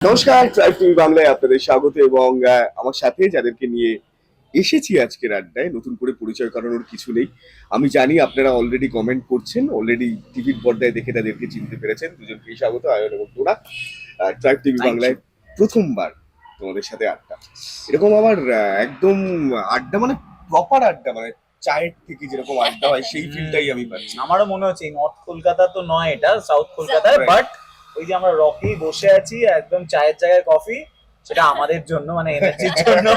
নমস্কার, tribe TV বাংলায় আপনাদের স্বাগত এবং আমার সাথে যাদেরকে নিয়ে এসেছি আজকের আড্ডায় নতুন করে পরিচয় করানোর কিছু নেই। আমি জানি আপনারা অলরেডি কমেন্ট করছেন, অলরেডি টিভির পর্দায় দেখে তাদেরকে চিনতে পেরেছেন। দুজনকেই স্বাগত, আয়ন এবং তোরা। ট্রাইব টিভি বাংলায় প্রথমবার তোমাদের সাথে আড্ডা, এরকম আমার একদম আড্ডা মানে প্রপার আড্ডা, মানে চায়ের থেকে যেরকম আড্ডা হয় সেই ফিলটাই আমি পাচ্ছি। আমারও মনে হচ্ছে নর্থ কলকাতা তো নয়, এটা সাউথ কলকাতায়, বাট ওই যে আমরা রকি বসে আছি একদম চায়ের জায়গায় কফি, সেটা আমাদের জন্য মানে এনার্জির জন্য,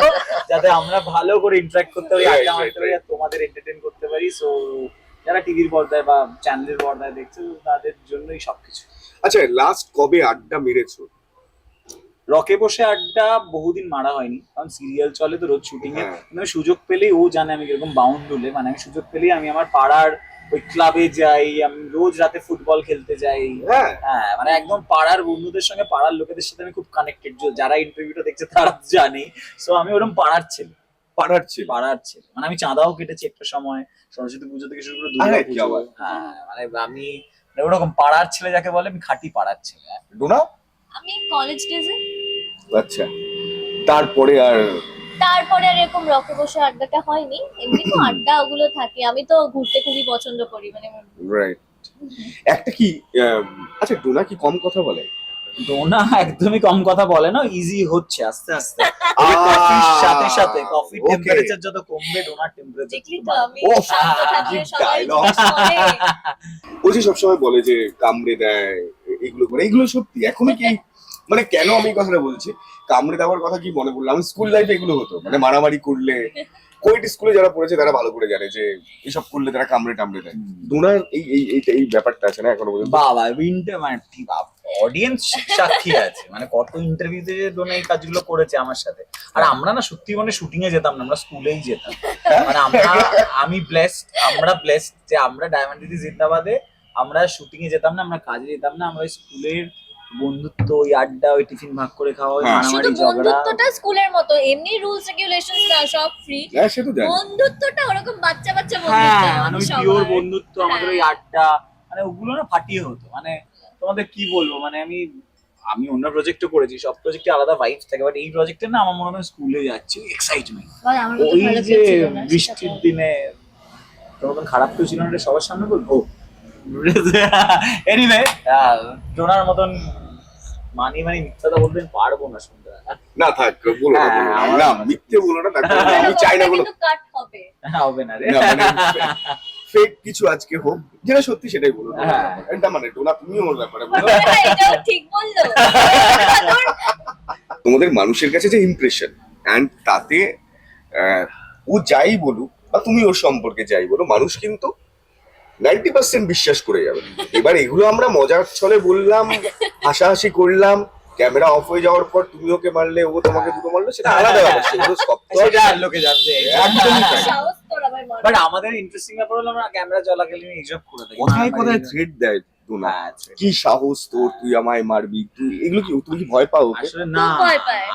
যাতে আমরা ভালো করে ইন্টারঅ্যাক্ট করতে পারি, আড্ডা মারতে পারি আর তোমাদের এন্টারটেইন করতে পারি। সো যারা টিভির পর্দায় বা চ্যানেলের পর্দায় দেখছে তাদের জন্যই সবকিছু। আচ্ছা, লাস্ট কবে আড্ডা মেরেছো? রকে বসে আড্ডা বহুদিন মারা হয়নি, কারণ সিরিয়াল চলে তো রোজ শুটিং এ। কিন্তু আমি সুযোগ পেলেই, ও জানে আমি কিরকম বাউন্ড হলে, মানে আমি সুযোগ পেলেই আমি আমার পাড়ার ওই ক্লাবে যাই, আমি রোজ রাতে ফুটবল খেলতে যাই। হ্যাঁ, মানে একদম পাড়ার বন্ধুদের সঙ্গে, পাড়ার লোকেদের সাথে আমি খুব কানেক্টেড। যারা ইন্টারভিউটা দেখছে তারা জানে। সো আমি ওরকম পাড়ার ছেলে, মানে আমি চাঁদাও কেটেছি একটা সময়, সরস্বতী পুজো থেকে শুরু করে দুর্গা পুজো। হ্যাঁ, মানে আমি ওরকম পাড়ার ছেলে যাকে বলে, আমি খাঁটি পাড়ার ছেলে। ডোনা, আমি কলেজ ডেজে। আচ্ছা, তারপরে আর এরকম রকে বসে আড্ডাটা হয়নি। এমনি তো আড্ডা ওগুলো থাকে। আমি তো ঘুরতে খুবই পছন্দ করি, মানে রাইট। একটা কি আচ্ছা, ডোনা কি কম কথা বলে? ডোনা একদমই কম কথা বলে না, ইজি হচ্ছে আস্তে আস্তে। কফির সাথে সাথে কফি টেম্পারেচার যত কমবে, ডোনার টেম্পারেচার দেখলি তো আমি শান্ত থাকলে সবাই বলে। ও যে সবসময় বলে যে কামড়ে দেয়, এগুলো করে, এগুলো সত্যি এখনো কি? মানে কেন আমি এই কথাটা বলছি, কামড়ে দেওয়ার কথা কি মনে পড়লো, আমি স্কুল লাইফে এগুলো হতো, মানে মারামারি করলে, কোয়েট স্কুলে যারা পড়েছে তারা ভালো করে জানে যে এসব করলে তারা কামড়ে টামড়ে দেয়। ডোনার এই ব্যাপারটা আছে না এখনো পর্যন্ত? বাবা উইন্টার মানে অডিয়েন্স সাক্ষী আছে, মানে কত ইন্টারভিউতে যে ডোনা এই কাজগুলো করেছে আমার সাথে। আর আমরা না সত্যি মানে শুটিং এ যেতাম না, আমরা স্কুলেই যেতাম। মানে আমি ব্লেসড, আমরা ব্লেসড যে আমরা ডায়মন্ড দিদি জিন্দাবাদে আমরা শুটিং এ যেতাম না, আমরা কাজে যেতাম না, আমরা স্কুলের বন্ধুত্ব, ওই আড্ডা, ওই টিফিন ভাগ করে খাওয়া, ওই মারামারি ঝগড়া। বন্ধুত্বটা স্কুলের মতো, এমনি রুলস রেগুলেশনস না, সব ফ্রি। সে তো জানি। বন্ধুত্বটা ওরকম বাচ্চা বন্ধুত্ব, মানে ওই পিওর বন্ধুত্ব, আমাদের ওই আড্ডা, মানে ওগুলো না ফাটিয়ে হতো। মানে তোমাদের কি বলবো, মানে আমি অন্য প্রজেক্টও করেছি, সব প্রজেক্টে আলাদা ভাইবস থাকে, বাট এই প্রজেক্টে না আমার মনে হয় স্কুলে যাচ্ছি, এক্সাইটমেন্ট। ওই যে বৃষ্টির দিনে তোমার খারাপ কেউ ছিল না, সবার সামনে বলবো। এনিওয়ে, ডোনার মতন মানি মিথ্যাটা বলতে পারবো না, শুনতে না থাক, বলো না, মিথ্যে বলো না, আমি চাই না বলো, কাট হবে হবে না রে, ফেক কিছু আজকে হোক, যেটা সত্যি সেটাই বলো। এটা মানে ডোনা, তুমি ওর ব্যাপারে বলো। এটাও ঠিক বললো। তোমাদের মানুষের কাছে যে ইমপ্রেশন, এন্ড তাতে ও যাই বলুক বা তুমি ওর সম্পর্কে যাই বলো, মানুষ কিন্তু 90% বিশ্বাস করে যাবে। এবার এগুলো আমরা মজার ছলে বললাম, হাসাহাসি করলাম, ক্যামেরা অফ হয়ে যাওয়ার পর তুমি ওকে মারলে, ও তোমাকে দুটো মারলো, সেটা আলাদা ব্যাপার, সেগুলো সব লোকে জানবে। বাট আমাদের ইন্টারেস্টিং ব্যাপার হলো আমরা ক্যামেরা চলাকালীন এইসব করে থাকি, কোথায় থ্রেড দেয় ডোনা, কি সাহস তোর, তুই আমায় মারবি, তুই এগুলো কি, তুমি কি ভয় পাও? আসলে না,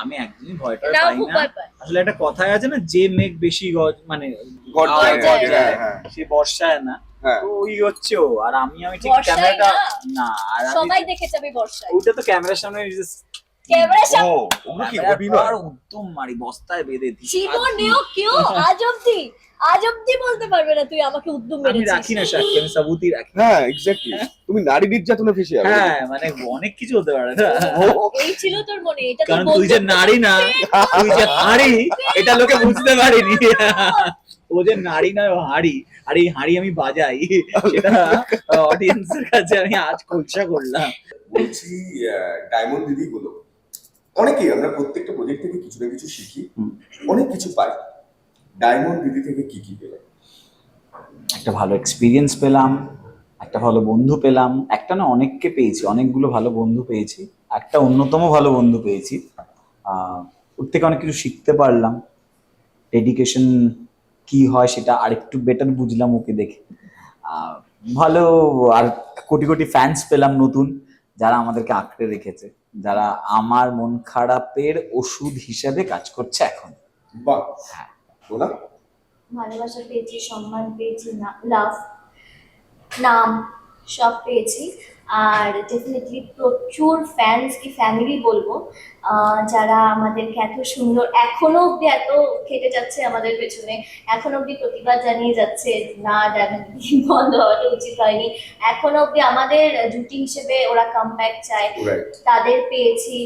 আমি একদমই ভয়টা পাই না। আসলে একটা কথাই আছে না, যে মেঘ বেশি মানে সে বর্ষায় না, ওই হচ্ছে ও। আর আমি ঠিক ক্যামেরাটা না, আর সবাই দেখেছে আমি বর্ষায়, ওইটা তো ক্যামেরার সামনে উদ্যম মারি, বস্তায় বেঁধে দিই। জীবনেও কেউ আজ অব্দি বলতে পারবে না তুই আমাকে উদ্যম মেরেছিস। আমি রাখি না সাক্ষী, আমি সাবুতই রাখি। হ্যাঁ এক্স্যাক্টলি, তুমি নারী নির্যাতনে ফেসে যাবে। হ্যাঁ, মানে অনেক কিছু হতে পারে না। এই ছিল তোর মনে, এটা কারণ তুই যে নারী না, তুই যে হাড়ি, এটা লোকে বুঝতে পারেনি। ও যে নারী নয়, ও হাড়ি। আর এই হাড়ি আমি বাজাই, সেটা অডিয়েন্সের কাছে আমি আজ খোলসা করলাম। বলছি, ডায়মন্ড দিদি গুলো অনেকেই, আমরা প্রত্যেকটা প্রজেক্ট থেকে কিছু না কিছু শিখি, অনেক কিছু পাই। ডায়মন্ড দিদি থেকে কি কি পেলাম? একটা ভালো এক্সপিরিয়েন্স পেলাম, একটা ভালো বন্ধু পেলাম, একটা না অনেককে পেয়েছি, অনেকগুলো ভালো বন্ধু পেয়েছি, একটা অন্যতম ভালো বন্ধু পেয়েছি। ওর থেকে অনেক কিছু শিখতে পারলাম, ডেডিকেশন কি হয় সেটা আরেকটু বেটার বুঝলাম ওকে দেখে। ভালো, আর কোটি কোটি ফ্যান্স পেলাম নতুন, যারা আমাদেরকে আঁকড়ে রেখেছে, যারা আমার মন খারাপের ওষুধ হিসেবে কাজ করছে এখন। বাহ, হ্যাঁ, ভালোবাসা পেয়েছি, সম্মান পেয়েছি, লাভ, নাম সব পেয়েছি। আর ডেফিনেটলি প্রচুর ফ্যান্স কি ফ্যামিলি বলবো, যারা আমাদেরকে এত সুন্দর এখনো অব্দি এত খেটে যাচ্ছে আমাদের পেছনে, এখনো অব্দি প্রতিবাদ জানিয়ে যাচ্ছে না ডায়মন্ড বন্ধ হওয়াটা উচিত হয়নি, এখনো অব্দি আমাদের জুটি হিসেবে ওরা কামব্যাক চায়, রাইট। তাদের পেয়েছি,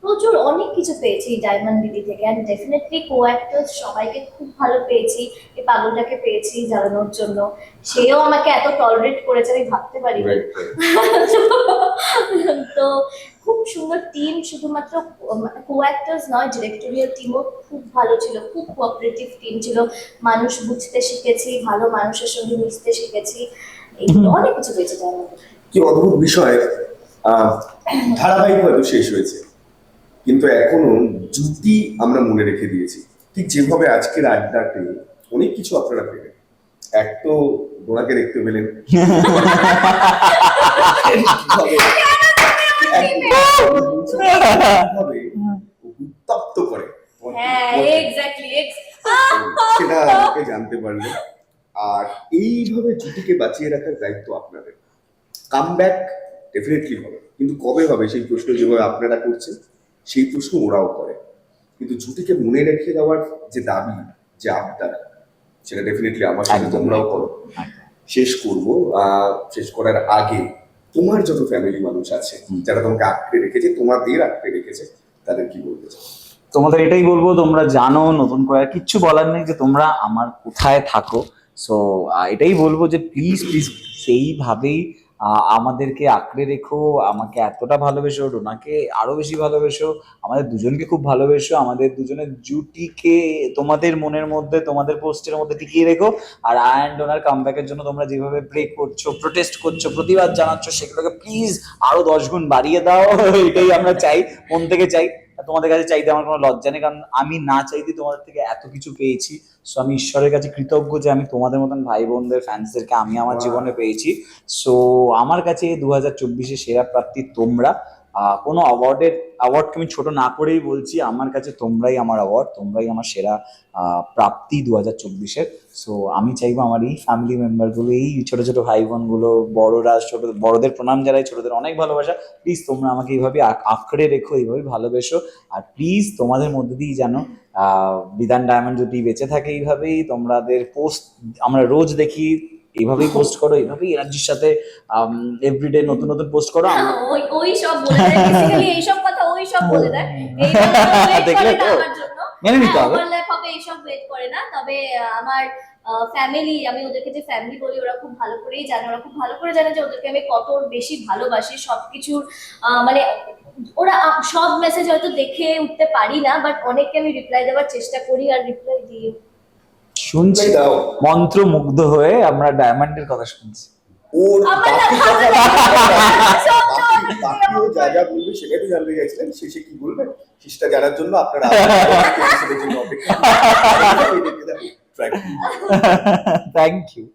প্রচুর অনেক কিছু পেয়েছি ডায়মন্ড দিদি থেকে। অ্যান্ড ডেফিনেটলি কো অ্যাক্টর্স সবাইকে খুব ভালো পেয়েছি, এই পাগলটাকে পেয়েছি জ্বালানোর জন্য, সেও আমাকে এত টলারেট করেছে আমি ভাবতে পারিনি। রাইট। তো খুব সুন্দর টিম, শুধুমাত্র কো অ্যাক্টর্স নয়, ডিরেক্টোরিয়াল টিমও খুব ভালো ছিল, খুব কোঅপারেটিভ টিম ছিল, মানুষ বুঝতে শিখেছি, ভালো মানুষের সঙ্গে মিশতে শিখেছি, এইগুলো অনেক কিছু পেয়েছে তার মধ্যে। কি অদ্ভুত বিষয়, ধারাবাহিক হয়তো শেষ হয়েছে কিন্তু এখনো জুটি আমরা মনে রেখে দিয়েছি, ঠিক যেভাবে আজকের আড্ডাতে অনেক কিছু আপনারা পেলেন। এক তো ডোনাকে দেখতে পেলেন, কিভাবে উত্তপ্ত করে হ্যাঁ এক্স্যাক্টলি সেটা আমাকে জানতে পারলো। আর এইভাবে জুটিকে বাঁচিয়ে রাখার দায়িত্ব আপনাদের। কামব্যাক ডেফিনেটলি হবে, কিন্তু কবে হবে সেই প্রশ্ন যেভাবে আপনারা করছেন সেই প্রশ্ন ওরাও করে, কিন্তু জুটিকে মনে রেখে দেওয়ার যে দাবি, যে আবদার, সেটা ডেফিনেটলি আমার সাথে একদম। তোমরাও করো। শেষ করব, শেষ করার আগে তোমার যত ফ্যামিলি মানুষ আছে যারা তোমাকে আঁকড়ে রেখেছে, তোমাদের আঁকড়ে রেখেছে, তাদের কি বলতে চাও? তোমাদের এটাই বলবো, তোমরা জানো নতুন করে আর কিচ্ছু বলার নেই, যে তোমরা আমার কোথায় থাকো। সো এটাই বলবো যে প্লিজ প্লিজ সেইভাবেই আমাদেরকে আঁকড়ে রেখো, আমাকে এতটা ভালোবেসো, ডোনাকে আরো বেশি ভালোবেসো, আমাদের দুজনকে খুব ভালোবেসো, আমাদের দুজনের জুটিকে তোমাদের মনের মধ্যে, তোমাদের পোস্টের মধ্যে টিকিয়ে রেখো। আর আয়ন ডোনার কামব্যাকের জন্য তোমরা যেভাবে প্রে করছো, প্রোটেস্ট করছো, প্রতিবাদ জানাচ্ছ, সেগুলোকে প্লিজ আরো 10 গুণ বাড়িয়ে দাও। এটাই আমরা চাই, মন থেকে চাই। আর তোমাদের কাছে চাইতে আমার কোনো লজ্জা নেই, কারণ আমি না চাইতে তোমাদের থেকে এত কিছু পেয়েছি। সো আমি ঈশ্বরের কাছে কৃতজ্ঞ যে আমি তোমাদের মতন ভাই বোনদের, ফ্যান্সদেরকে আমি আমার জীবনে পেয়েছি। সো আমার কাছে 2024-এ সেরা প্রাপ্তি তোমরা। কোনো অ্যাওয়ার্ডকে আমি ছোট না করেই বলছি, আমার কাছে তোমরাই আমার অ্যাওয়ার্ড, তোমরাই আমার সেরা প্রাপ্তি 2024-এর। সো আমি চাইবো আমার এই ফ্যামিলি মেম্বারগুলো, এই ছোট ছোট ভাই বোনগুলো, বড়রা ছোট, বড়দের প্রণাম জানাই, ছোটদের অনেক ভালোবাসা, প্লিজ তোমরা আমাকে এইভাবে আঁকড়ে রেখো, এইভাবে ভালোবেসো। আর প্লিজ তোমাদের মধ্যে দিয়েই জানো বিধান ডায়মন্ড যদি বেঁচে থাকে, এইভাবেই তোমাদের পোস্ট আমরা রোজ দেখি, এইভাবেই পোস্ট করো, এইভাবেই এনার্জির সাথে এভরিডে নতুন নতুন পোস্ট করো। ওই ওই সব বলে দেয় বেসিক্যালি, এইসব কথা ওই সব বলে দেয়, দেখলে তো, আমার জন্য মেনে নিতে হবে। ওভারল্যাপ হবে এইসব ওয়েট করে না। তবে আমার ফ্যামিলি, আমি ওদেরকে যে ফ্যামিলি বলি, ওরা খুব ভালো করেই জানে, ওরা খুব ভালো করে জানে যে ওদেরকে আমি কত বেশি ভালোবাসি, সবকিছুর মানে ওরা সব মেসেজ হয়তো দেখে উঠতে পারি না, বাট অনেককে আমি রিপ্লাই দেওয়ার চেষ্টা করি আর রিপ্লাই দিই। শুনছি, দাও। মন্ত্রমুগ্ধ হয়ে আমরা ডায়মন্ডের কথা শুনছি। ওর আমার না বাকি ভালো কথা- লাগে। বাকিও যা যা বলবে সেটাই তো জানতে চাইছিলেন, শেষে কি বলবেন সেটা জানার জন্য আপনারা অপেক্ষা থ্যাংক ইউ।